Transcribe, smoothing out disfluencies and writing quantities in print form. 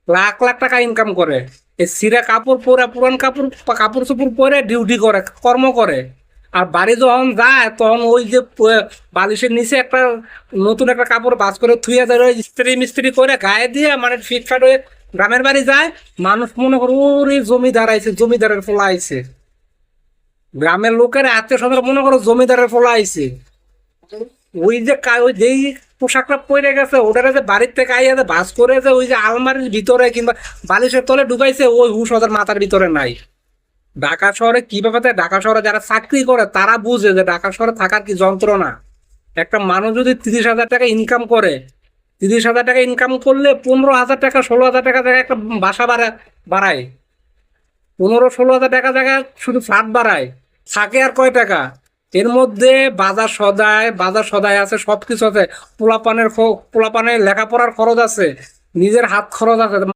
লাখ লাখ টাকা ইনকাম করে। এই সিরা কাপড় পরে, পুরান কাপড় কাপড় চোপড় পরে ডিউটি করে, কর্ম করে। আর বাড়ি যখন যায় তখন ওই যে বালিশের নিচে একটা নতুন একটা কাপড় বাস করে থুয়ে যায়, ওই ইস্ত্রি মিস্ত্রি করে গায়ে দিয়ে মানে ফিটফাট হয়ে গ্রামের বাড়ি যায়। মানুষ মনে করে ওরে জমিদার আইছে, জমিদারের ফলা আইছে। গ্রামের লোকের আত্মীয় স্বজন মনে করো জমিদারের ফলা আইছে। ওই যে ওই যেই পোশাকটা পরে গেছে ওটারে যে বাড়ির থেকে আইয়া যে বাস করে যে ওই যে আলমারির ভিতরে কিংবা বালিশের তলে ঢুকাইছে, ওই হুশ ওদের মাথার ভিতরে নাই। ঢাকা শহরে কি ব্যাপারে, ঢাকা শহরে যারা চাকরি করে তারা বুঝে যে ঢাকা শহরে থাকার কি যন্ত্রণা। একটা মানুষ যদি 30,000 টাকা ইনকাম করে, 30,000 টাকা ইনকাম করলে 15,000 টাকা 16,000 টাকা জায়গায় একটা বাসা বাড়ায়। 15-16,000 টাকা জায়গায় শুধু ফ্ল্যাট বাড়ায়, থাকে আর কয় টাকা? এর মধ্যে বাজার সদায় আছে, সবকিছু আছে। পোলাপানের লেখাপড়ার খরচ আছে, নিজের হাত খরচ আছে।